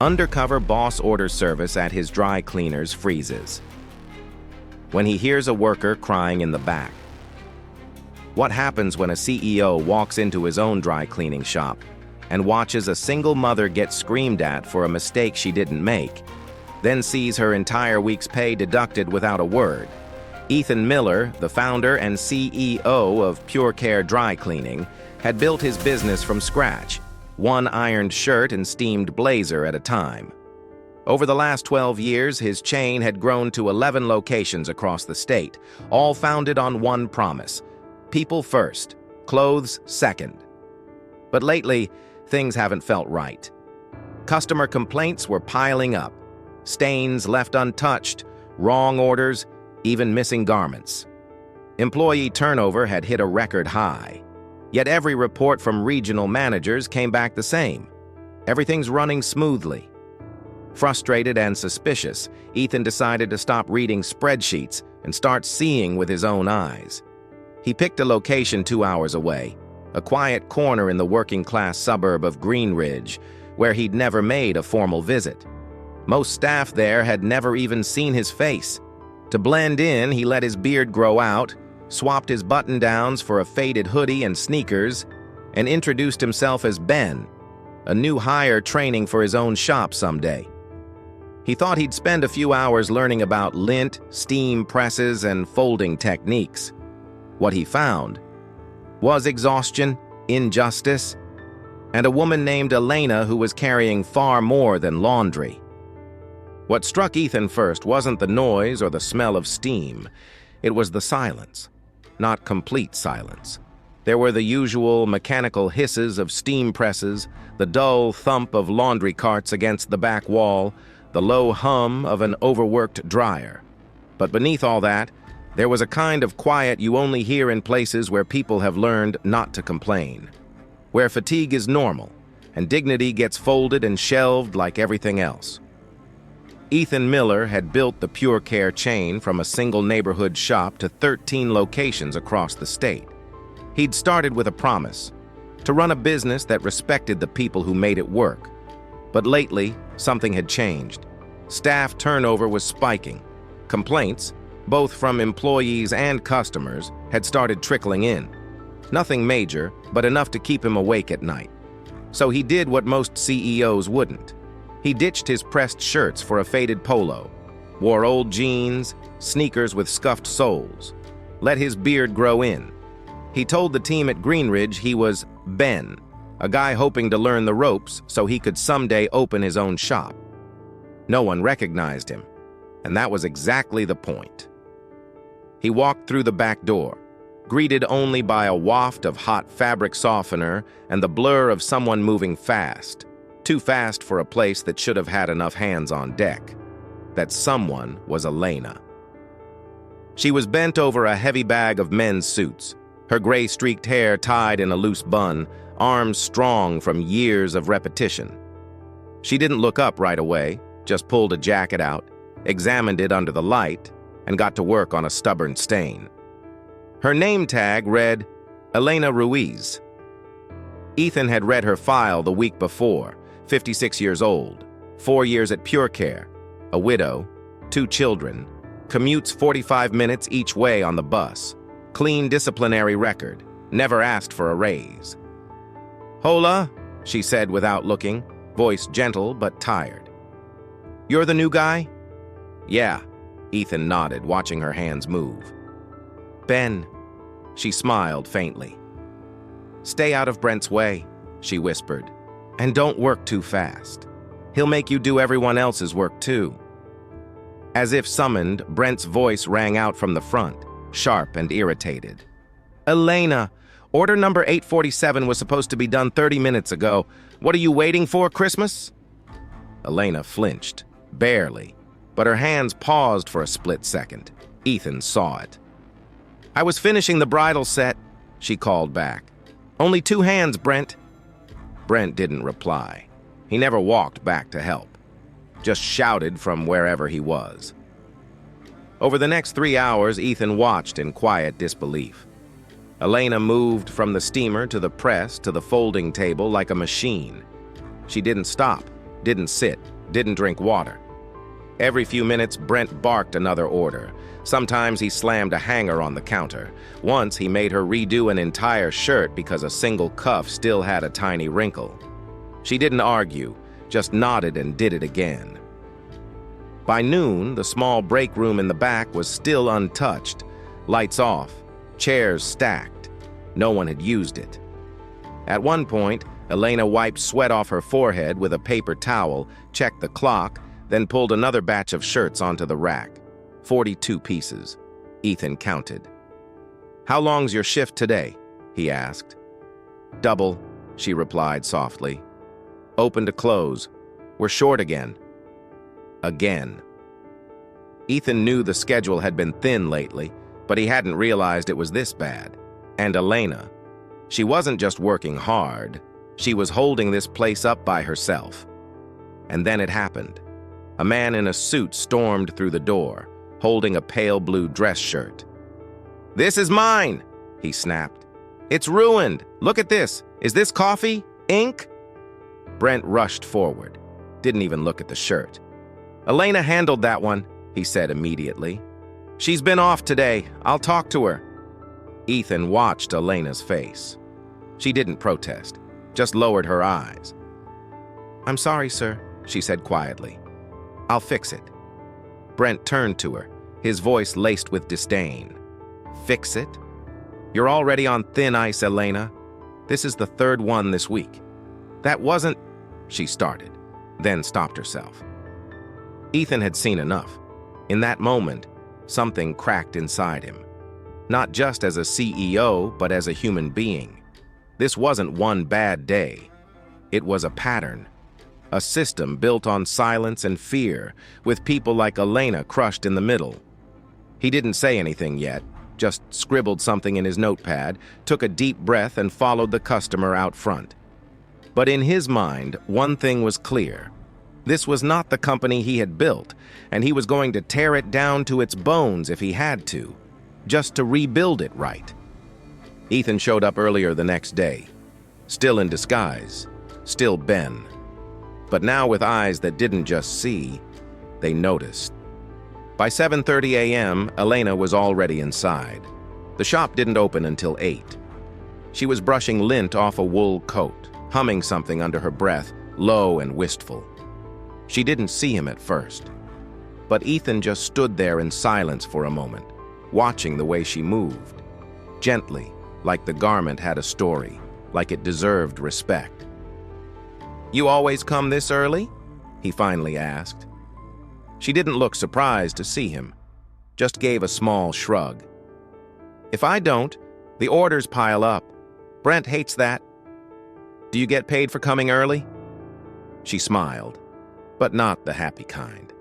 Undercover boss order service at his dry cleaners freezes when he hears a worker crying in the back. What happens when a CEO walks into his own dry cleaning shop and watches a single mother get screamed at for a mistake she didn't make, then sees her entire week's pay deducted without a word? Ethan Miller, the founder and CEO of PureCare Dry Cleaning, had built his business from scratch, one ironed shirt and steamed blazer at a time. Over the last 12 years, his chain had grown to 11 locations across the state, all founded on one promise: people first, clothes second. But lately, things haven't felt right. Customer complaints were piling up, stains left untouched, wrong orders, even missing garments. Employee turnover had hit a record high. Yet every report from regional managers came back the same. Everything's running smoothly. Frustrated and suspicious, Ethan decided to stop reading spreadsheets and start seeing with his own eyes. He picked a location 2 hours away, a quiet corner in the working-class suburb of Greenridge, where he'd never made a formal visit. Most staff there had never even seen his face. To blend in, he let his beard grow out, swapped his button-downs for a faded hoodie and sneakers, and introduced himself as Ben, a new hire training for his own shop someday. He thought he'd spend a few hours learning about lint, steam presses, and folding techniques. What he found was exhaustion, injustice, and a woman named Elena who was carrying far more than laundry. What struck Ethan first wasn't the noise or the smell of steam. It was the silence. Not complete silence. There were the usual mechanical hisses of steam presses, the dull thump of laundry carts against the back wall, the low hum of an overworked dryer. But beneath all that, there was a kind of quiet you only hear in places where people have learned not to complain, where fatigue is normal and dignity gets folded and shelved like everything else. Ethan Miller had built the PureCare chain from a single neighborhood shop to 13 locations across the state. He'd started with a promise: to run a business that respected the people who made it work. But lately, something had changed. Staff turnover was spiking. Complaints, both from employees and customers, had started trickling in. Nothing major, but enough to keep him awake at night. So he did what most CEOs wouldn't. He ditched his pressed shirts for a faded polo, wore old jeans, sneakers with scuffed soles, let his beard grow in. He told the team at Greenridge he was Ben, a guy hoping to learn the ropes so he could someday open his own shop. No one recognized him, and that was exactly the point. He walked through the back door, greeted only by a waft of hot fabric softener and the blur of someone moving fast. Too fast for a place that should have had enough hands on deck. That someone was Elena. She was bent over a heavy bag of men's suits, her gray-streaked hair tied in a loose bun, arms strong from years of repetition. She didn't look up right away, just pulled a jacket out, examined it under the light, and got to work on a stubborn stain. Her name tag read Elena Ruiz. Ethan had read her file the week before. 56 years old, 4 years at PureCare, a widow, 2 children, commutes 45 minutes each way on the bus, clean disciplinary record, never asked for a raise. "Hola," she said without looking, voice gentle but tired. "You're the new guy?" "Yeah," Ethan nodded, watching her hands move. "Ben," she smiled faintly. "Stay out of Brent's way," she whispered. "And don't work too fast. He'll make you do everyone else's work too." As if summoned, Brent's voice rang out from the front, sharp and irritated. "Elena, order number 847 was supposed to be done 30 minutes ago. What are you waiting for, Christmas?" Elena flinched, barely, but her hands paused for a split second. Ethan saw it. "I was finishing the bridal set," she called back. "Only 2 hands, Brent." Brent didn't reply. He never walked back to help, just shouted from wherever he was. Over the next 3 hours, Ethan watched in quiet disbelief. Elena moved from the steamer to the press to the folding table like a machine. She didn't stop, didn't sit, didn't drink water. Every few minutes, Brent barked another order. Sometimes he slammed a hanger on the counter. Once, he made her redo an entire shirt because a single cuff still had a tiny wrinkle. She didn't argue, just nodded and did it again. By noon, the small break room in the back was still untouched. Lights off, chairs stacked. No one had used it. At one point, Elena wiped sweat off her forehead with a paper towel, checked the clock, then pulled another batch of shirts onto the rack. 42 pieces. Ethan counted. "How long's your shift today?" he asked. "Double," she replied softly. "Open to close. We're short again." Again. Ethan knew the schedule had been thin lately, but he hadn't realized it was this bad. And Elena. She wasn't just working hard. She was holding this place up by herself. And then it happened. A man in a suit stormed through the door, holding a pale blue dress shirt. "This is mine," he snapped. "It's ruined. Look at this. Is this coffee? Ink?" Brent rushed forward, didn't even look at the shirt. "Elena handled that one," he said immediately. "She's been off today. I'll talk to her." Ethan watched Elena's face. She didn't protest, just lowered her eyes. "I'm sorry, sir," she said quietly. "I'll fix it." Brent turned to her, his voice laced with disdain. "Fix it? You're already on thin ice, Elena. This is the third one this week." "That wasn't—" she started, then stopped herself. Ethan had seen enough. In that moment, something cracked inside him. Not just as a CEO, but as a human being. This wasn't one bad day. It was a pattern. A system built on silence and fear, with people like Elena crushed in the middle. He didn't say anything yet, just scribbled something in his notepad, took a deep breath and followed the customer out front. But in his mind, one thing was clear. This was not the company he had built, and he was going to tear it down to its bones if he had to, just to rebuild it right. Ethan showed up earlier the next day, still in disguise, still Ben. But now with eyes that didn't just see, they noticed. By 7:30 a.m., Elena was already inside. The shop didn't open until 8. She was brushing lint off a wool coat, humming something under her breath, low and wistful. She didn't see him at first. But Ethan just stood there in silence for a moment, watching the way she moved. Gently, like the garment had a story, like it deserved respect. "You always come this early?" he finally asked. She didn't look surprised to see him, just gave a small shrug. "If I don't, the orders pile up. Brent hates that." "Do you get paid for coming early?" She smiled, but not the happy kind.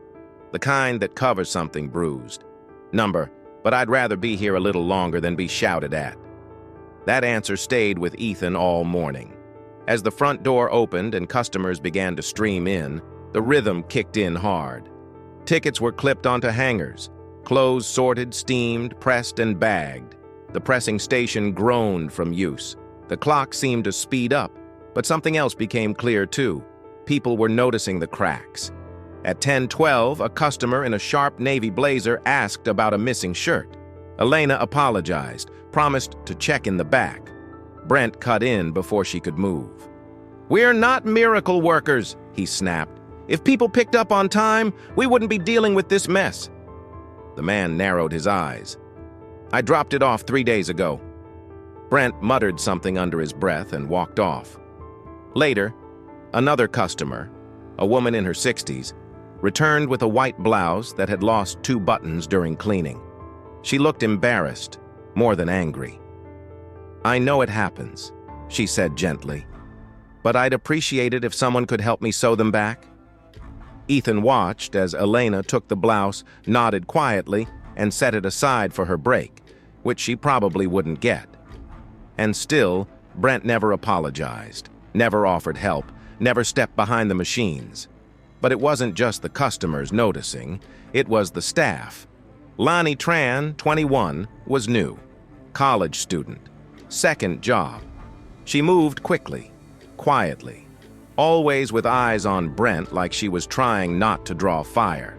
The kind that covers something bruised. "Number, but I'd rather be here a little longer than be shouted at." That answer stayed with Ethan all morning. As the front door opened and customers began to stream in, the rhythm kicked in hard. Tickets were clipped onto hangers, clothes sorted, steamed, pressed, and bagged. The pressing station groaned from use. The clock seemed to speed up, but something else became clear too. People were noticing the cracks. At 10:12, a customer in a sharp navy blazer asked about a missing shirt. Elena apologized, promised to check in the back. Brent cut in before she could move. "We're not miracle workers," he snapped. "If people picked up on time, we wouldn't be dealing with this mess." The man narrowed his eyes. "I dropped it off 3 days ago." Brent muttered something under his breath and walked off. Later, another customer, a woman in her 60s, returned with a white blouse that had lost 2 buttons during cleaning. She looked embarrassed, more than angry. "I know it happens," she said gently, "but I'd appreciate it if someone could help me sew them back." Ethan watched as Elena took the blouse, nodded quietly, and set it aside for her break, which she probably wouldn't get. And still, Brent never apologized, never offered help, never stepped behind the machines. But it wasn't just the customers noticing, it was the staff. Lonnie Tran, 21, was new, college student, second job. She moved quickly, quietly. always with eyes on Brent like she was trying not to draw fire.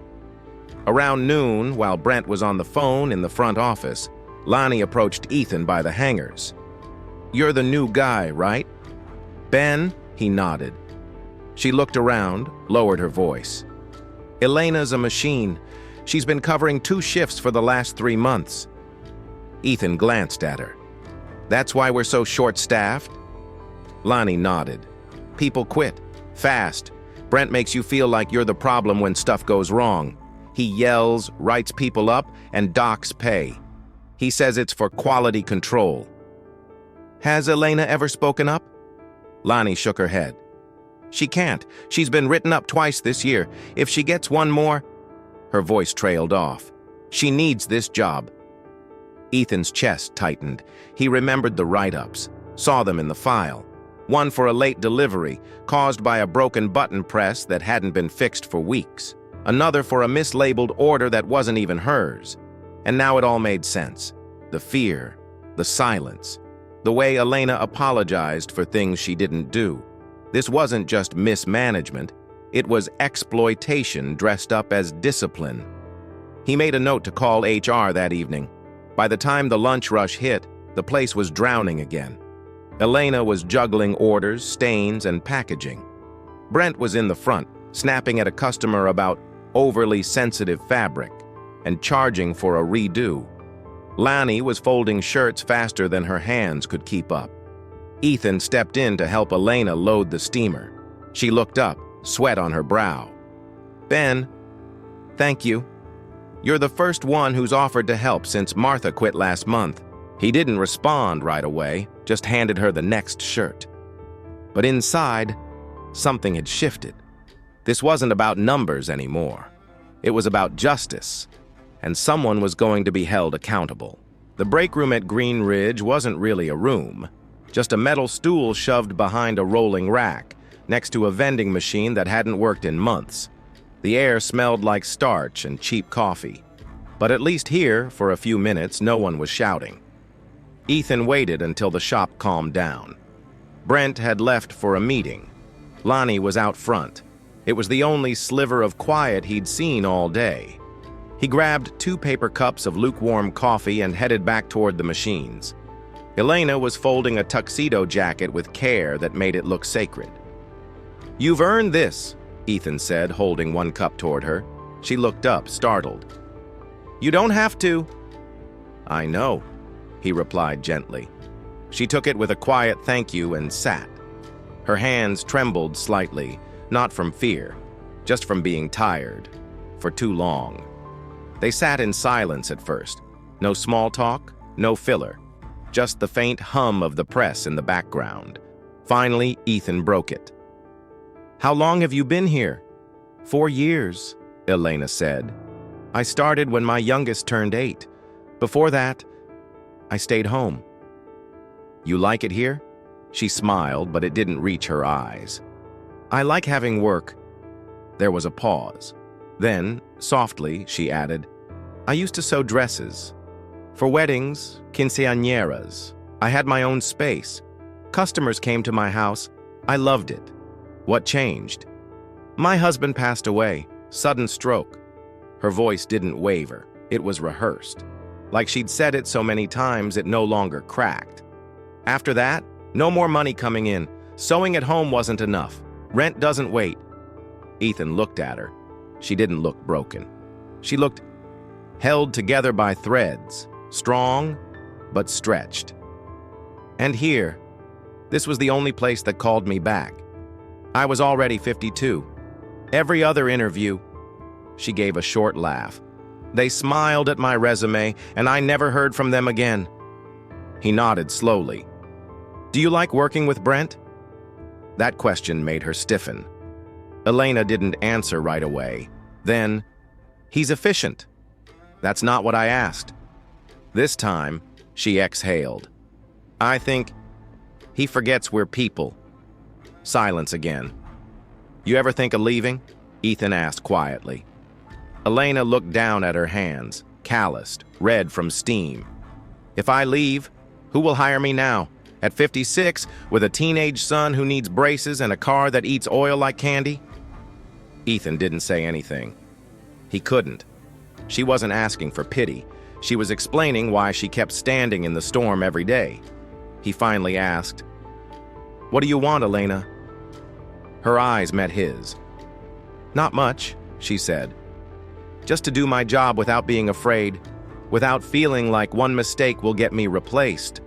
Around noon, while Brent was on the phone in the front office, Lonnie approached Ethan by the hangars. "You're the new guy, right?" "Ben?" He nodded. She looked around, lowered her voice. "Elena's a machine. She's been covering 2 shifts for the last 3 months." Ethan glanced at her. "That's why we're so short-staffed?" Lonnie nodded. "People quit. Fast. Brent makes you feel like you're the problem when stuff goes wrong. He yells, writes people up, and docks pay. He says it's for quality control." "Has Elena ever spoken up?" Lonnie shook her head. "She can't. She's been written up twice this year. If she gets one more—" Her voice trailed off. "She needs this job." Ethan's chest tightened. He remembered the write-ups, saw them in the file. One for a late delivery, caused by a broken button press that hadn't been fixed for weeks. Another for a mislabeled order that wasn't even hers. And now it all made sense. The fear, the silence, the way Elena apologized for things she didn't do. This wasn't just mismanagement, it was exploitation dressed up as discipline. He made a note to call HR that evening. By the time the lunch rush hit, the place was drowning again. Elena was juggling orders, stains, and packaging. Brent was in the front, snapping at a customer about overly sensitive fabric and charging for a redo. Lonnie was folding shirts faster than her hands could keep up. Ethan stepped in to help Elena load the steamer. She looked up, sweat on her brow. "Ben, thank you. You're the first one who's offered to help since Martha quit last month." He didn't respond right away, just handed her the next shirt. But inside, something had shifted. This wasn't about numbers anymore. It was about justice, and someone was going to be held accountable. The break room at Greenridge wasn't really a room, just a metal stool shoved behind a rolling rack, next to a vending machine that hadn't worked in months. The air smelled like starch and cheap coffee. But at least here, for a few minutes, no one was shouting. Ethan waited until the shop calmed down. Brent had left for a meeting. Lonnie was out front. It was the only sliver of quiet he'd seen all day. He grabbed 2 paper cups of lukewarm coffee and headed back toward the machines. Elena was folding a tuxedo jacket with care that made it look sacred. "You've earned this," Ethan said, holding 1 cup toward her. She looked up, startled. "You don't have to." "I know," he replied gently. She took it with a quiet thank you and sat. Her hands trembled slightly, not from fear, just from being tired, for too long. They sat in silence at first. No small talk, no filler, just the faint hum of the press in the background. Finally, Ethan broke it. "How long have you been here?" "4 years, Elena said. "I started when my youngest turned 8. Before that, I stayed home." "You like it here?" She smiled, but it didn't reach her eyes. "I like having work." There was a pause. Then, softly, she added, "I used to sew dresses. For weddings, quinceañeras. I had my own space. Customers came to my house. I loved it." "What changed?" "My husband passed away. Sudden stroke." Her voice didn't waver. It was rehearsed. Like she'd said it so many times, it no longer cracked. "After that, no more money coming in. Sewing at home wasn't enough. Rent doesn't wait." Ethan looked at her. She didn't look broken. She looked held together by threads, strong but stretched. "And here, this was the only place that called me back. I was already 52. Every other interview—" She gave a short laugh. "They smiled at my resume, and I never heard from them again." He nodded slowly. "Do you like working with Brent?" That question made her stiffen. Elena didn't answer right away. Then, "He's efficient." "That's not what I asked." This time, she exhaled. "I think he forgets we're people." Silence again. "You ever think of leaving?" Ethan asked quietly. Elena looked down at her hands, calloused, red from steam. "If I leave, who will hire me now? At 56, with a teenage son who needs braces and a car that eats oil like candy? Ethan didn't say anything. He couldn't. She wasn't asking for pity. She was explaining why she kept standing in the storm every day. He finally asked, "What do you want, Elena?" Her eyes met his. "Not much," she said. "Just to do my job without being afraid, without feeling like one mistake will get me replaced."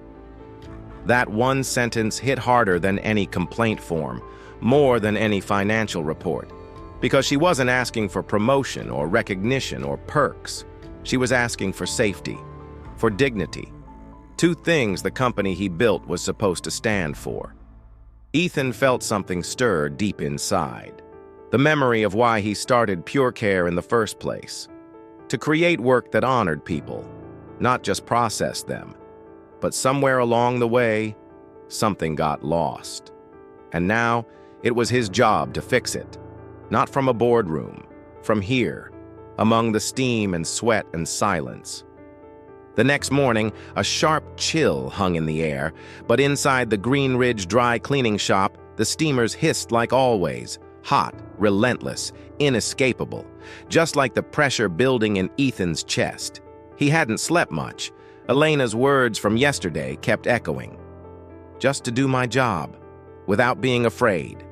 That one sentence hit harder than any complaint form, more than any financial report, because she wasn't asking for promotion or recognition or perks. She was asking for safety, for dignity, two things the company he built was supposed to stand for. Ethan felt something stir deep inside, the memory of why he started PureCare in the first place, to create work that honored people, not just processed them. But somewhere along the way, something got lost. And now, it was his job to fix it. Not from a boardroom, from here, among the steam and sweat and silence. The next morning, a sharp chill hung in the air, but inside the Greenridge dry cleaning shop, the steamers hissed like always, hot, relentless, inescapable, just like the pressure building in Ethan's chest. He hadn't slept much. Elena's words from yesterday kept echoing. Just to do my job, without being afraid.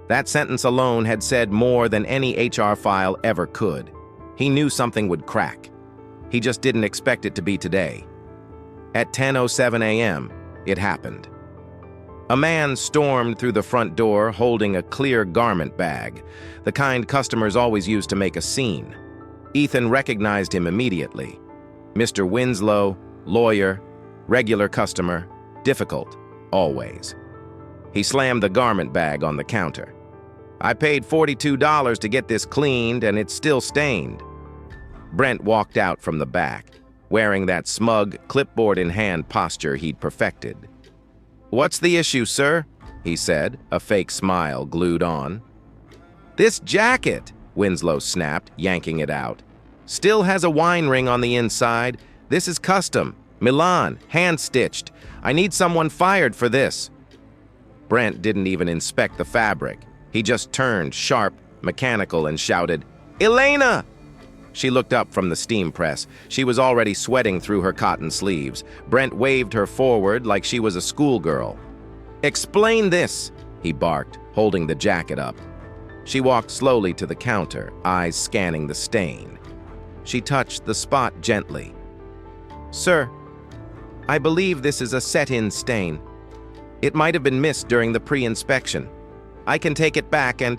That sentence alone had said more than any HR file ever could. He knew something would crack. He just didn't expect it to be today. At 10:07 a.m., it happened. A man stormed through the front door holding a clear garment bag, the kind customers always use to make a scene. Ethan recognized him immediately. Mr. Winslow, lawyer, regular customer, difficult, always. He slammed the garment bag on the counter. "I paid $42 to get this cleaned, and it's still stained." Brent walked out from the back, wearing that smug, clipboard-in-hand posture he'd perfected. "What's the issue, sir?" he said, a fake smile glued on. "This jacket," Winslow snapped, yanking it out. "Still has a wine ring on the inside. This is custom, Milan, hand-stitched. I need someone fired for this." Brent didn't even inspect the fabric. He just turned, sharp, mechanical, and shouted, "Elena!" She looked up from the steam press. She was already sweating through her cotton sleeves. Brent waved her forward like she was a schoolgirl. "Explain this," he barked, holding the jacket up. She walked slowly to the counter, eyes scanning the stain. She touched the spot gently. "Sir, I believe this is a set-in stain. It might have been missed during the pre-inspection. I can take it back and—"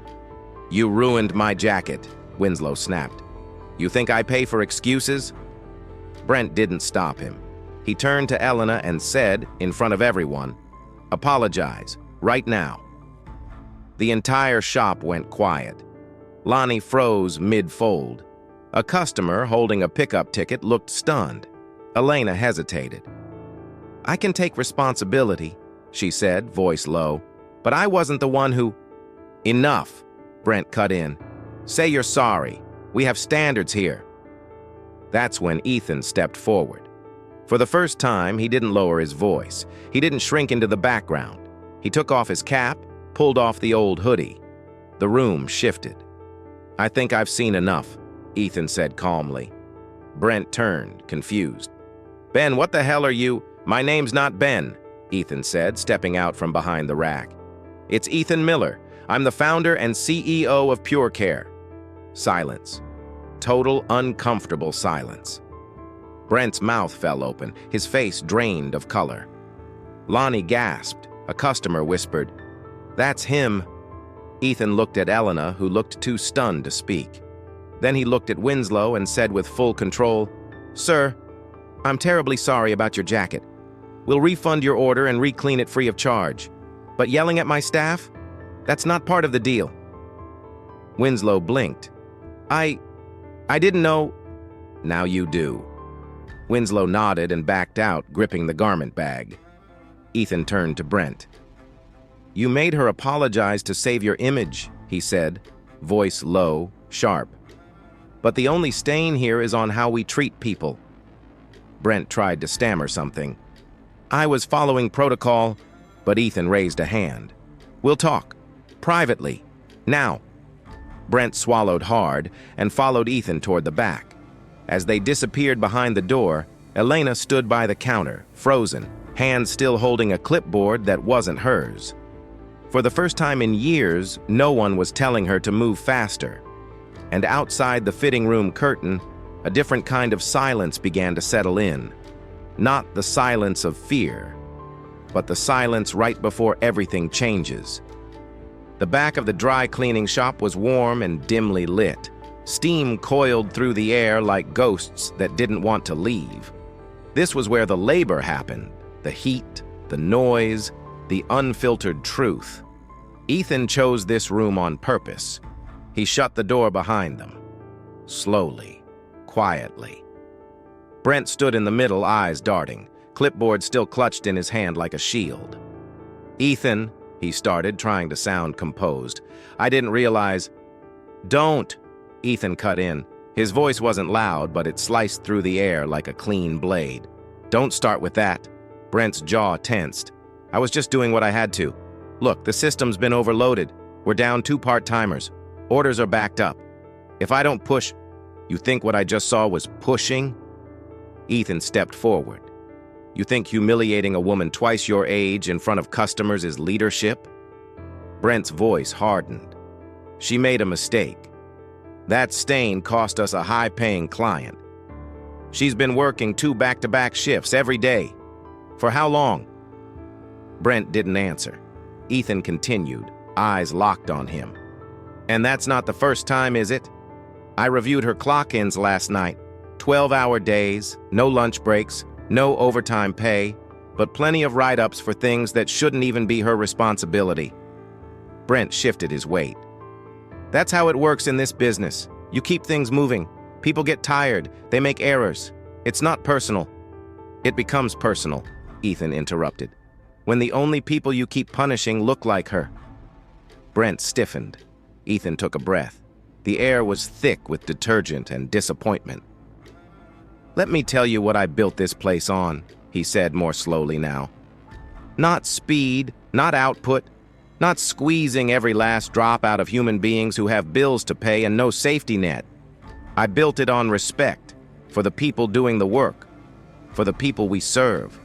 "You ruined my jacket," Winslow snapped. "You think I pay for excuses?" Brent didn't stop him. He turned to Elena and said, in front of everyone, "Apologize, right now." The entire shop went quiet. Lonnie froze mid-fold. A customer holding a pickup ticket looked stunned. Elena hesitated. "I can take responsibility," she said, voice low, "but I wasn't the one who—" "Enough," Brent cut in. "Say you're sorry. We have standards here." That's when Ethan stepped forward. For the first time, he didn't lower his voice. He didn't shrink into the background. He took off his cap, pulled off the old hoodie. The room shifted. "I think I've seen enough," Ethan said calmly. Brent turned, confused. "Ben, what the hell are you—" "My name's not Ben," Ethan said, stepping out from behind the rack. "It's Ethan Miller. I'm the founder and CEO of PureCare." Silence. Total, uncomfortable silence. Brent's mouth fell open, his face drained of color. Lonnie gasped. A customer whispered, "That's him." Ethan looked at Elena, who looked too stunned to speak. Then he looked at Winslow and said with full control, "Sir, I'm terribly sorry about your jacket. We'll refund your order and re-clean it free of charge. But yelling at my staff? That's not part of the deal." Winslow blinked. I didn't know." "Now you do." Winslow nodded and backed out, gripping the garment bag. Ethan turned to Brent. "You made her apologize to save your image," he said, voice low, sharp. "But the only stain here is on how we treat people." Brent tried to stammer something. I was following protocol, but Ethan raised a hand. We'll talk. Privately. Now. Brent swallowed hard and followed Ethan toward the back. As they disappeared behind the door, Elena stood by the counter, frozen, hands still holding a clipboard that wasn't hers. For the first time in years, no one was telling her to move faster. And outside the fitting room curtain, a different kind of silence began to settle in. Not the silence of fear, but the silence right before everything changes. The back of the dry cleaning shop was warm and dimly lit. Steam coiled through the air like ghosts that didn't want to leave. This was where the labor happened, the heat, the noise, the unfiltered truth. Ethan chose this room on purpose. He shut the door behind them. Slowly, quietly. Brent stood in the middle, eyes darting, clipboard still clutched in his hand like a shield. "Ethan," he started, trying to sound composed. "I didn't realize—" "Don't!" Ethan cut in. His voice wasn't loud, but it sliced through the air like a clean blade. "Don't start with that." Brent's jaw tensed. "I was just doing what I had to. Look, the system's been overloaded. We're down 2 part-timers. Orders are backed up. If I don't push—" "You think what I just saw was pushing?" Ethan stepped forward. "You think humiliating a woman twice your age in front of customers is leadership?" Brent's voice hardened. "She made a mistake. That stain cost us a high-paying client. She's been working 2 back-to-back shifts every day. For how long?" Brent didn't answer. Ethan continued, eyes locked on him. "And that's not the first time, is it? I reviewed her clock-ins last night. 12-hour days, no lunch breaks, no overtime pay, but plenty of write-ups for things that shouldn't even be her responsibility." Brent shifted his weight. "That's how it works in this business. You keep things moving. People get tired. They make errors. It's not personal." "It becomes personal," Ethan interrupted, "when the only people you keep punishing look like her." Brent stiffened. Ethan took a breath. The air was thick with detergent and disappointment. "Let me tell you what I built this place on," he said more slowly now. "Not speed, not output, not squeezing every last drop out of human beings who have bills to pay and no safety net. I built it on respect for the people doing the work, for the people we serve."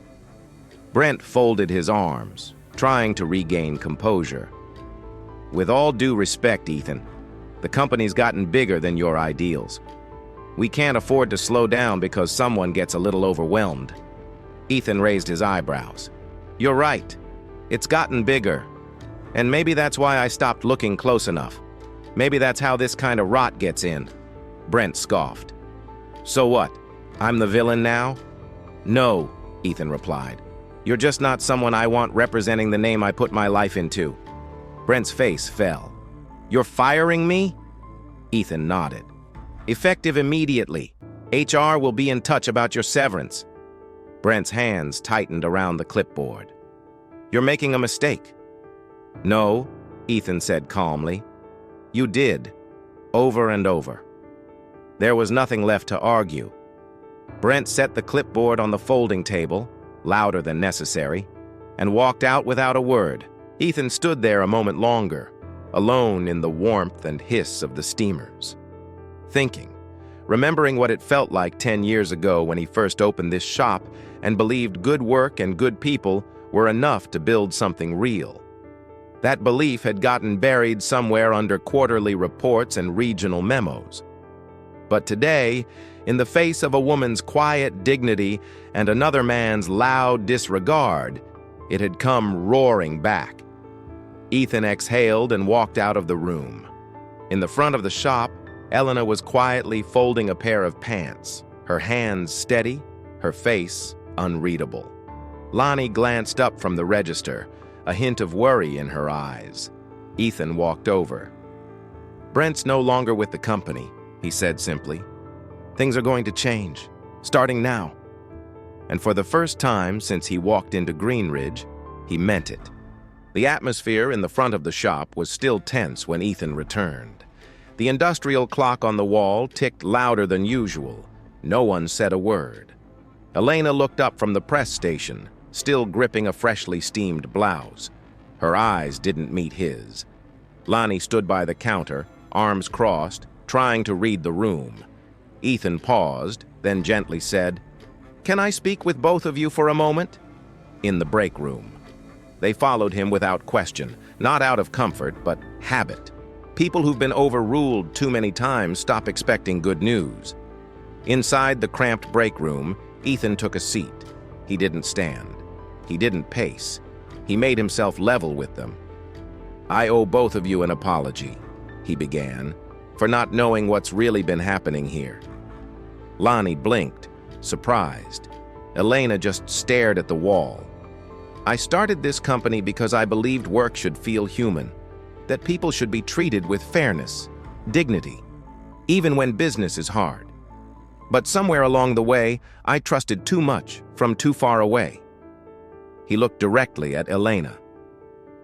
Brent folded his arms, trying to regain composure. "With all due respect, Ethan, the company's gotten bigger than your ideals. We can't afford to slow down because someone gets a little overwhelmed." Ethan raised his eyebrows. "You're right. It's gotten bigger. And maybe that's why I stopped looking close enough. Maybe that's how this kind of rot gets in." Brent scoffed. "So what? I'm the villain now?" "No," Ethan replied. "You're just not someone I want representing the name I put my life into." Brent's face fell. "You're firing me?" Ethan nodded. "Effective immediately. HR will be in touch about your severance." Brent's hands tightened around the clipboard. "You're making a mistake." "No," Ethan said calmly. "You did. Over and over." There was nothing left to argue. Brent set the clipboard on the folding table, louder than necessary, and walked out without a word. Ethan stood there a moment longer, alone in the warmth and hiss of the steamers. Thinking, remembering what it felt like 10 years ago when he first opened this shop and believed good work and good people were enough to build something real. That belief had gotten buried somewhere under quarterly reports and regional memos. But today, in the face of a woman's quiet dignity and another man's loud disregard, it had come roaring back. Ethan exhaled and walked out of the room. In the front of the shop, Elena was quietly folding a pair of pants, her hands steady, her face unreadable. Lonnie glanced up from the register, a hint of worry in her eyes. Ethan walked over. "Brent's no longer with the company," he said simply. "Things are going to change, starting now." And for the first time since he walked into Greenridge, he meant it. The atmosphere in the front of the shop was still tense when Ethan returned. The industrial clock on the wall ticked louder than usual. No one said a word. Elena looked up from the press station, still gripping a freshly steamed blouse. Her eyes didn't meet his. Lonnie stood by the counter, arms crossed, trying to read the room. Ethan paused, then gently said, "Can I speak with both of you for a moment?" In the break room. They followed him without question, not out of comfort, but habit. People who've been overruled too many times stop expecting good news. Inside the cramped break room, Ethan took a seat. He didn't stand. He didn't pace. He made himself level with them. "I owe both of you an apology," he began, "for not knowing what's really been happening here." Lonnie blinked, surprised. Elena just stared at the wall. "I started this company because I believed work should feel human, that people should be treated with fairness, dignity, even when business is hard. But somewhere along the way, I trusted too much from too far away." He looked directly at Elena.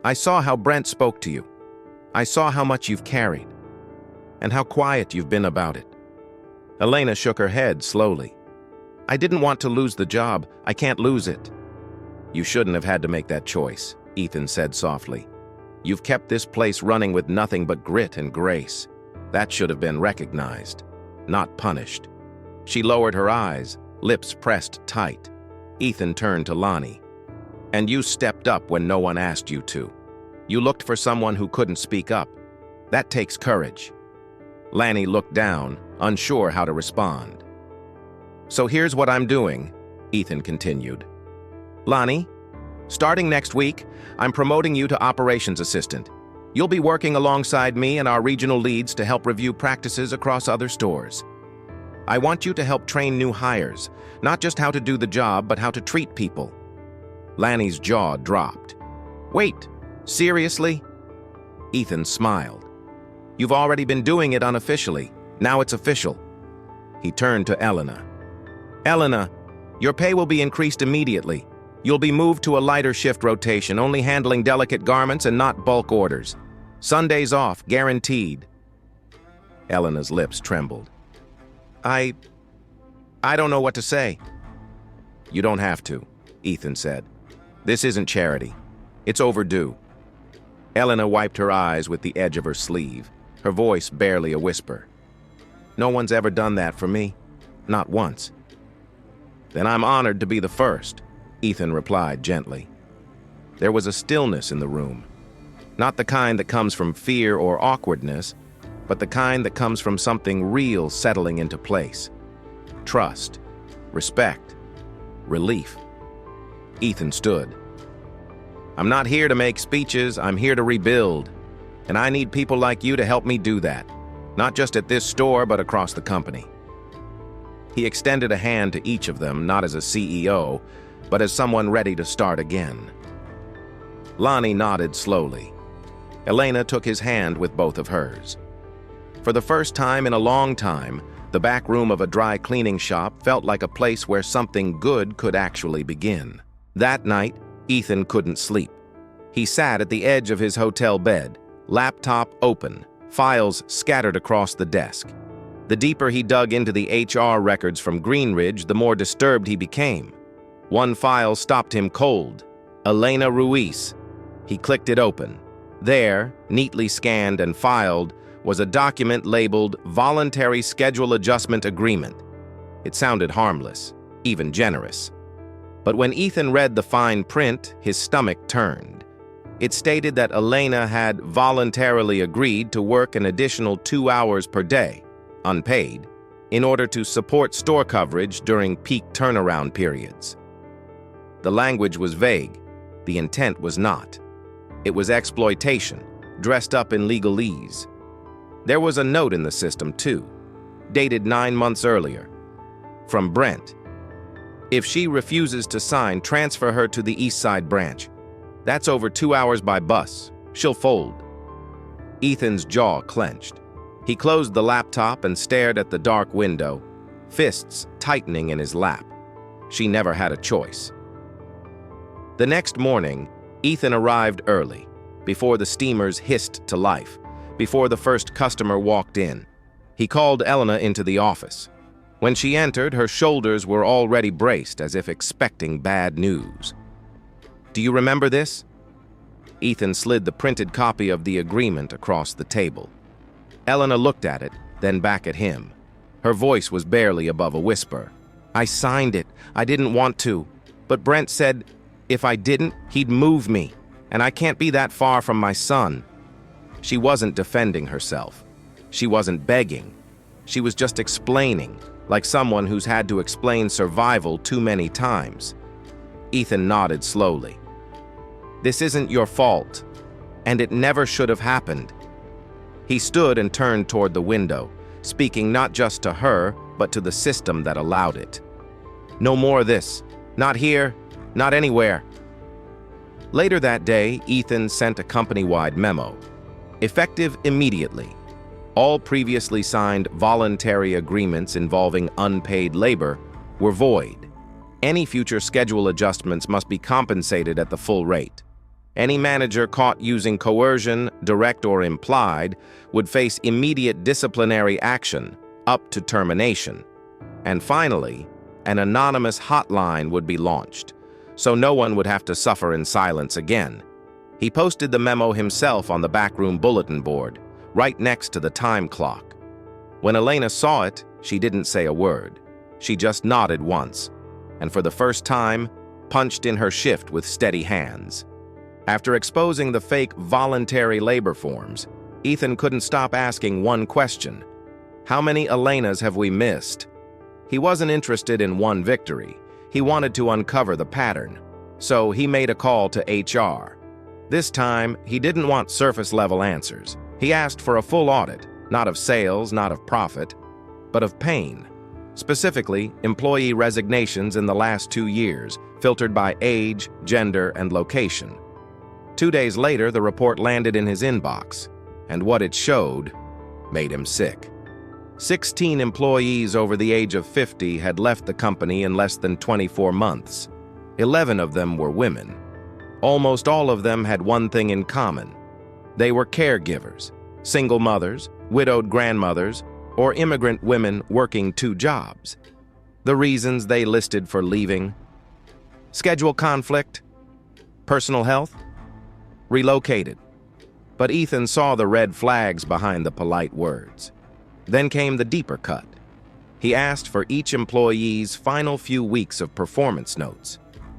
"I saw how Brent spoke to you. I saw how much you've carried, and how quiet you've been about it." Elena shook her head slowly. "I didn't want to lose the job. I can't lose it." "You shouldn't have had to make that choice," Ethan said softly. "You've kept this place running with nothing but grit and grace. That should have been recognized, not punished." She lowered her eyes, lips pressed tight. Ethan turned to Lonnie. "And you stepped up when no one asked you to. You looked for someone who couldn't speak up. That takes courage." Lonnie looked down, unsure how to respond. "So here's what I'm doing," Ethan continued. "Lonnie, starting next week, I'm promoting you to operations assistant. You'll be working alongside me and our regional leads to help review practices across other stores. I want you to help train new hires, not just how to do the job, but how to treat people." Lanny's jaw dropped. "Wait, seriously?" Ethan smiled. "You've already been doing it unofficially. Now it's official." He turned to Elena. "Elena, your pay will be increased immediately. You'll be moved to a lighter shift rotation, only handling delicate garments and not bulk orders. Sundays off, guaranteed." Elena's lips trembled. I don't know what to say." "You don't have to," Ethan said. "This isn't charity. It's overdue." Elena wiped her eyes with the edge of her sleeve, her voice barely a whisper. "No one's ever done that for me. Not once." "Then I'm honored to be the first," Ethan replied gently. There was a stillness in the room, not the kind that comes from fear or awkwardness, but the kind that comes from something real settling into place. Trust, respect, relief. Ethan stood. "I'm not here to make speeches, I'm here to rebuild. And I need people like you to help me do that, not just at this store, but across the company." He extended a hand to each of them, not as a CEO, but as someone ready to start again. Lonnie nodded slowly. Elena took his hand with both of hers. For the first time in a long time, the back room of a dry cleaning shop felt like a place where something good could actually begin. That night, Ethan couldn't sleep. He sat at the edge of his hotel bed, laptop open, files scattered across the desk. The deeper he dug into the HR records from Greenridge, the more disturbed he became. One file stopped him cold. Elena Ruiz. He clicked it open. There, neatly scanned and filed, was a document labeled Voluntary Schedule Adjustment Agreement. It sounded harmless, even generous. But when Ethan read the fine print, his stomach turned. It stated that Elena had voluntarily agreed to work an additional 2 hours per day, unpaid, in order to support store coverage during peak turnaround periods. The language was vague. The intent was not. It was exploitation, dressed up in legalese. There was a note in the system, too, dated 9 months earlier. From Brent. "If she refuses to sign, transfer her to the East Side branch. That's over 2 hours by bus. She'll fold." Ethan's jaw clenched. He closed the laptop and stared at the dark window, fists tightening in his lap. She never had a choice. The next morning, Ethan arrived early, before the steamers hissed to life, before the first customer walked in. He called Elena into the office. When she entered, her shoulders were already braced as if expecting bad news. Do you remember this? Ethan slid the printed copy of the agreement across the table. Elena looked at it, then back at him. Her voice was barely above a whisper. I signed it. I didn't want to. But Brent said if I didn't, he'd move me. And I can't be that far from my son. She wasn't defending herself. She wasn't begging. She was just explaining, like someone who's had to explain survival too many times. Ethan nodded slowly. This isn't your fault, and it never should have happened. He stood and turned toward the window, speaking not just to her, but to the system that allowed it. No more of this. Not here, not anywhere. Later that day, Ethan sent a company-wide memo. Effective immediately. All previously signed voluntary agreements involving unpaid labor were void. Any future schedule adjustments must be compensated at the full rate. Any manager caught using coercion, direct or implied, would face immediate disciplinary action, up to termination. And finally, an anonymous hotline would be launched, so no one would have to suffer in silence again. He posted the memo himself on the backroom bulletin board, right next to the time clock. When Elena saw it, she didn't say a word. She just nodded once, and for the first time, punched in her shift with steady hands. After exposing the fake voluntary labor forms, Ethan couldn't stop asking one question. How many Elenas have we missed? He wasn't interested in one victory. He wanted to uncover the pattern. So he made a call to HR. This time, he didn't want surface-level answers. He asked for a full audit, not of sales, not of profit, but of pain. Specifically, employee resignations in the last 2 years, filtered by age, gender, and location. 2 days later, the report landed in his inbox, and what it showed made him sick. 16 employees over the age of 50 had left the company in less than 24 months. 11 of them were women. Almost all of them had one thing in common. They were caregivers, single mothers, widowed grandmothers, or immigrant women working 2 jobs. The reasons they listed for leaving: schedule conflict, personal health, relocated. But Ethan saw the red flags behind the polite words. Then came the deeper cut. He asked for each employee's final few weeks of performance notes.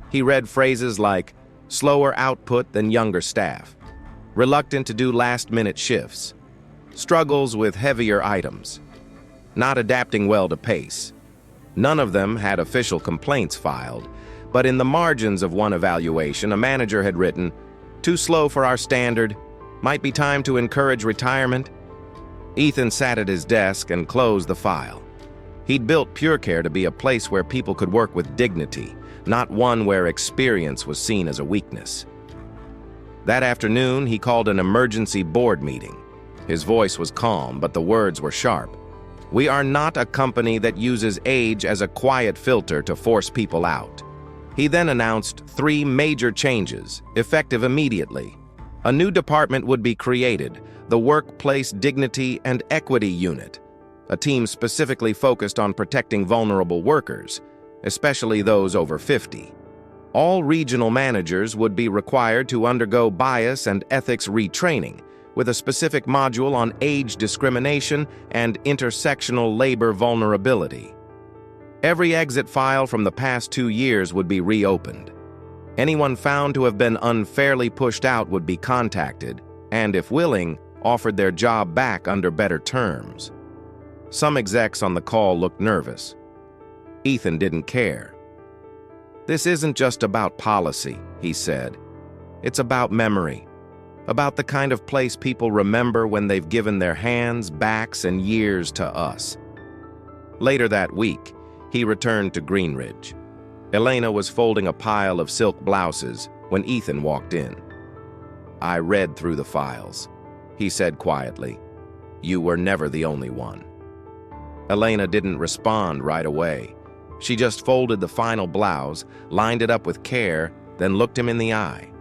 He read phrases like slower output than younger staff, reluctant to do last-minute shifts, struggles with heavier items, not adapting well to pace. None of them had official complaints filed, but in the margins of one evaluation, a manager had written, "Too slow for our standard, might be time to encourage retirement." Ethan sat at his desk and closed the file. He'd built PureCare to be a place where people could work with dignity, not one where experience was seen as a weakness. That afternoon, he called an emergency board meeting. His voice was calm, but the words were sharp. We are not a company that uses age as a quiet filter to force people out. He then announced 3 major changes, effective immediately. A new department would be created, the Workplace Dignity and Equity Unit, a team specifically focused on protecting vulnerable workers, especially those over 50. All regional managers would be required to undergo bias and ethics retraining, with a specific module on age discrimination and intersectional labor vulnerability. Every exit file from the past 2 years would be reopened. Anyone found to have been unfairly pushed out would be contacted, and if willing, offered their job back under better terms. Some execs on the call looked nervous. Ethan didn't care. This isn't just about policy, he said. It's about memory, about the kind of place people remember when they've given their hands, backs, and years to us. Later that week, he returned to Greenridge. Elena was folding a pile of silk blouses when Ethan walked in. I read through the files, he said quietly. You were never the only one. Elena didn't respond right away. She just folded the final blouse, lined it up with care, then looked him in the eye.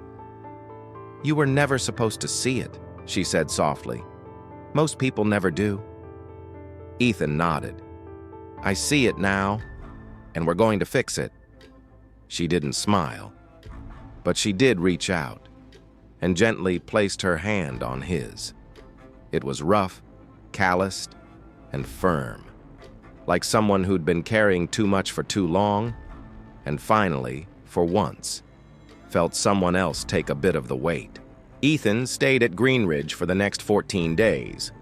You were never supposed to see it, she said softly. Most people never do. Ethan nodded. I see it now, and we're going to fix it. She didn't smile, but she did reach out and gently placed her hand on his. It was rough, calloused, and firm, like someone who'd been carrying too much for too long, and finally, for once, felt someone else take a bit of the weight. Ethan stayed at Greenridge for the next 14 days.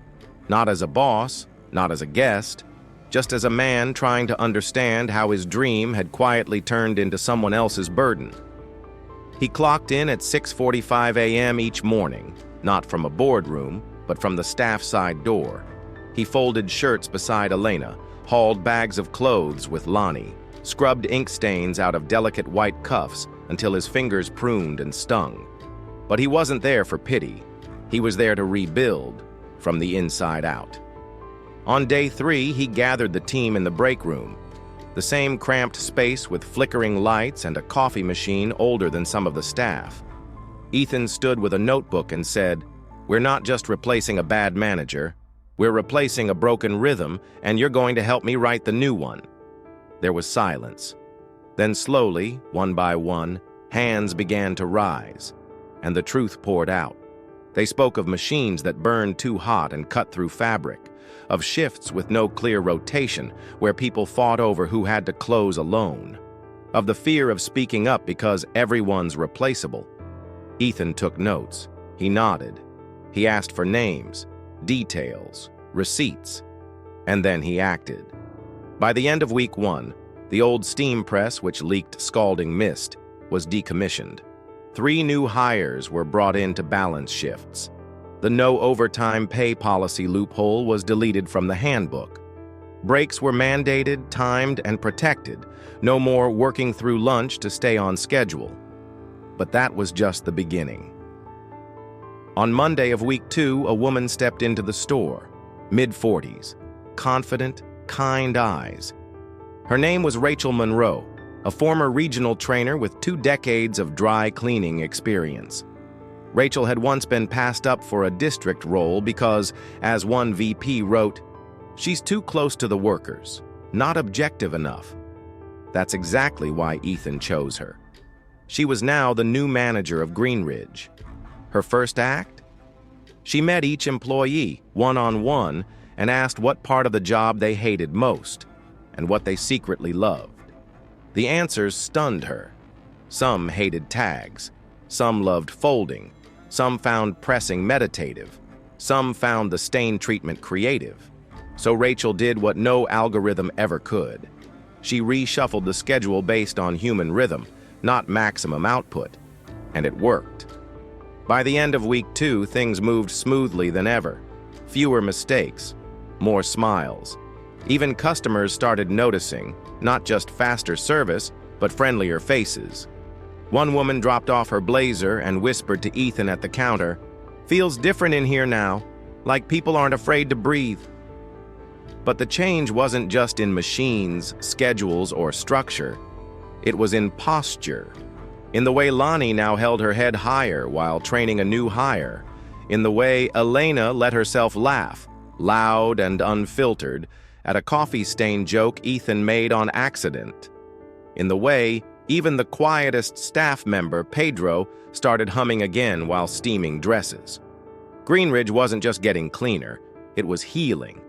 Not as a boss, not as a guest, just as a man trying to understand how his dream had quietly turned into someone else's burden. He clocked in at 6:45 a.m. each morning, not from a boardroom, but from the staff side door. He folded shirts beside Elena, hauled bags of clothes with Lonnie, scrubbed ink stains out of delicate white cuffs until his fingers pruned and stung. But he wasn't there for pity. He was there to rebuild from the inside out. On day 3, he gathered the team in the break room, the same cramped space with flickering lights and a coffee machine older than some of the staff. Ethan stood with a notebook and said, "We're not just replacing a bad manager. We're replacing a broken rhythm, and you're going to help me write the new one." There was silence. Then slowly, one by one, hands began to rise, and the truth poured out. They spoke of machines that burned too hot and cut through fabric, of shifts with no clear rotation where people fought over who had to close alone, of the fear of speaking up because everyone's replaceable. Ethan took notes. He nodded. He asked for names, details, receipts, and then he acted. By the end of week 1, the old steam press, which leaked scalding mist, was decommissioned. 3 new hires were brought in to balance shifts. The no overtime pay policy loophole was deleted from the handbook. Breaks were mandated, timed, and protected. No more working through lunch to stay on schedule. But that was just the beginning. On Monday of week 2, a woman stepped into the store, mid-40s, confident, kind eyes. Her name was Rachel Monroe, a former regional trainer with 2 decades of dry cleaning experience. Rachel had once been passed up for a district role because, as one VP wrote, "She's too close to the workers, not objective enough." That's exactly why Ethan chose her. She was now the new manager of Greenridge. Her first act? She met each employee, one-on-one, and asked what part of the job they hated most, and what they secretly loved. The answers stunned her. Some hated tags. Some loved folding. Some found pressing meditative. Some found the stain treatment creative. So Rachel did what no algorithm ever could. She reshuffled the schedule based on human rhythm, not maximum output. And it worked. By the end of week 2, things moved smoothly than ever. Fewer mistakes, more smiles. Even customers started noticing, not just faster service, but friendlier faces. One woman dropped off her blazer and whispered to Ethan at the counter, "Feels different in here now, like people aren't afraid to breathe." But the change wasn't just in machines, schedules, or structure. It was in posture. In the way Lonnie now held her head higher while training a new hire. In the way Elena let herself laugh, loud and unfiltered, at a coffee-stained joke Ethan made on accident. In the way even the quietest staff member, Pedro, started humming again while steaming dresses. Greenridge wasn't just getting cleaner, it was healing.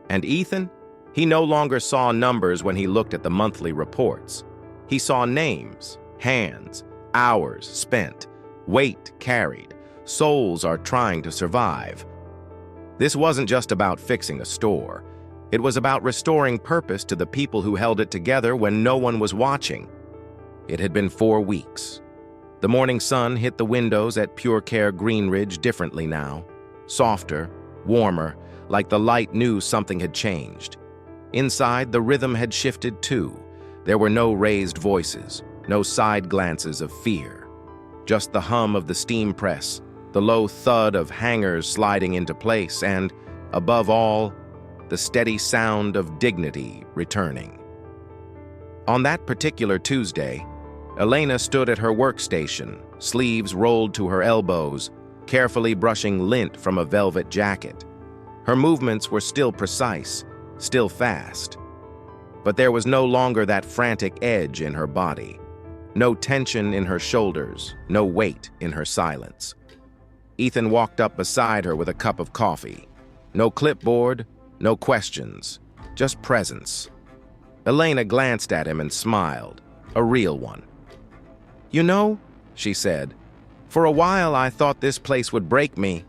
And Ethan? He no longer saw numbers when he looked at the monthly reports. He saw names, hands, hours spent, weight carried. Souls are trying to survive. This wasn't just about fixing a store. It was about restoring purpose to the people who held it together when no one was watching. It had been 4 weeks. The morning sun hit the windows at PureCare Greenridge differently now. Softer, warmer, like the light knew something had changed. Inside, the rhythm had shifted too. There were no raised voices, no side glances of fear. Just the hum of the steam press, the low thud of hangers sliding into place, and, above all, the steady sound of dignity returning. On that particular Tuesday, Elena stood at her workstation, sleeves rolled to her elbows, carefully brushing lint from a velvet jacket. Her movements were still precise, still fast. But there was no longer that frantic edge in her body. No tension in her shoulders, no weight in her silence. Ethan walked up beside her with a cup of coffee. No clipboard, no questions, just presence. Elena glanced at him and smiled, a real one. "You know," she said, "for a while I thought this place would break me."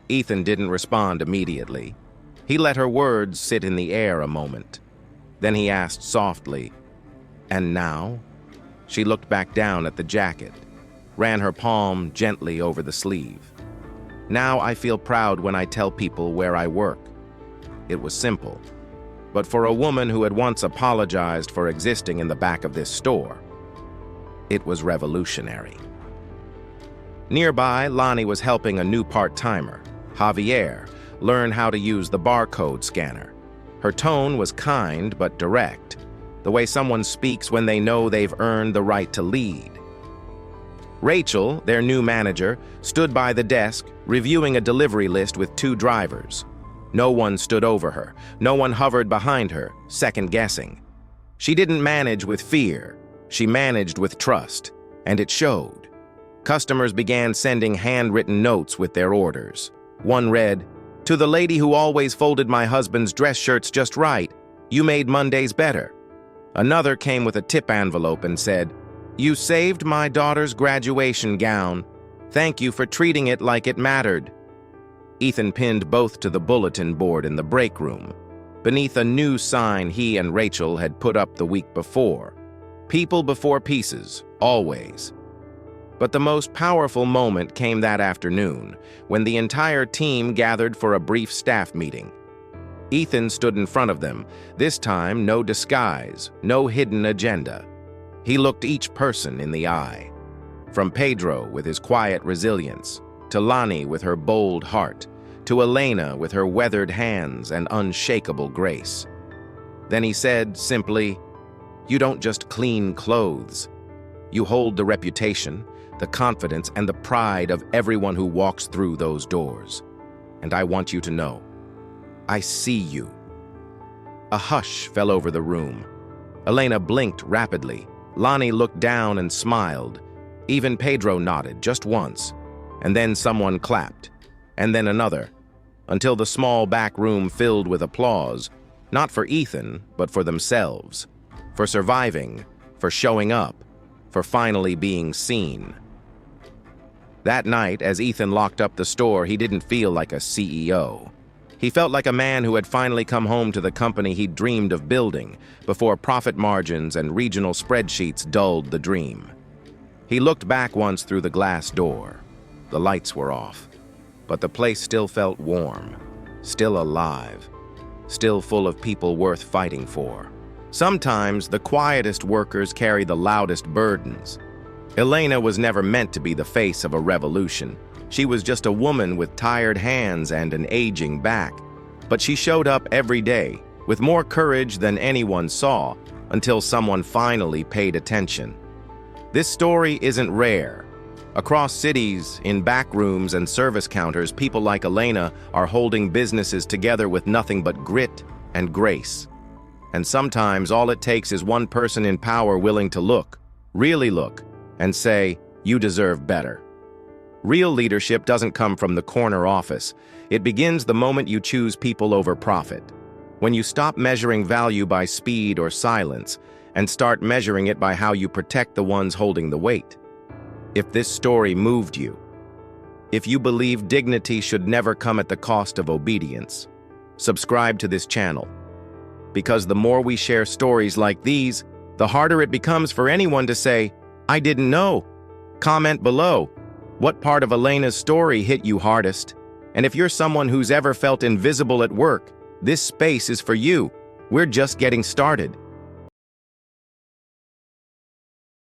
Ethan didn't respond immediately. He let her words sit in the air a moment. Then he asked softly, "And now?" She looked back down at the jacket, ran her palm gently over the sleeve. "Now I feel proud when I tell people where I work." It was simple. But for a woman who had once apologized for existing in the back of this store, it was revolutionary. Nearby, Lonnie was helping a new part-timer, Javier, learn how to use the barcode scanner. Her tone was kind but direct, the way someone speaks when they know they've earned the right to lead. Rachel, their new manager, stood by the desk, reviewing a delivery list with 2 drivers. No one stood over her. No one hovered behind her, second-guessing. She didn't manage with fear. She managed with trust, and it showed. Customers began sending handwritten notes with their orders. One read, "To the lady who always folded my husband's dress shirts just right, you made Mondays better." Another came with a tip envelope and said, "You saved my daughter's graduation gown. Thank you for treating it like it mattered." Ethan pinned both to the bulletin board in the break room, beneath a new sign he and Rachel had put up the week before. People before pieces, always. But the most powerful moment came that afternoon, when the entire team gathered for a brief staff meeting. Ethan stood in front of them, this time no disguise, no hidden agenda. He looked each person in the eye. From Pedro with his quiet resilience, to Lonnie with her bold heart, to Elena with her weathered hands and unshakable grace. Then he said simply, "You don't just clean clothes. You hold the reputation, the confidence, and the pride of everyone who walks through those doors. And I want you to know, I see you." A hush fell over the room. Elena blinked rapidly. Lonnie looked down and smiled. Even Pedro nodded just once. And then someone clapped, and then another, until the small back room filled with applause, not for Ethan, but for themselves, for surviving, for showing up, for finally being seen. That night, as Ethan locked up the store, he didn't feel like a CEO. He felt like a man who had finally come home to the company he'd dreamed of building, before profit margins and regional spreadsheets dulled the dream. He looked back once through the glass door. The lights were off, but the place still felt warm, still alive, still full of people worth fighting for. Sometimes the quietest workers carry the loudest burdens. Elena was never meant to be the face of a revolution. She was just a woman with tired hands and an aging back. But she showed up every day, with more courage than anyone saw, until someone finally paid attention. This story isn't rare. Across cities, in back rooms and service counters, people like Elena are holding businesses together with nothing but grit and grace. And sometimes all it takes is one person in power willing to look, really look, and say, "You deserve better." Real leadership doesn't come from the corner office. It begins the moment you choose people over profit. When you stop measuring value by speed or silence, and start measuring it by how you protect the ones holding the weight. If this story moved you, if you believe dignity should never come at the cost of obedience, subscribe to this channel. Because the more we share stories like these, the harder it becomes for anyone to say, "I didn't know." Comment below, what part of Elena's story hit you hardest? And if you're someone who's ever felt invisible at work, this space is for you. We're just getting started.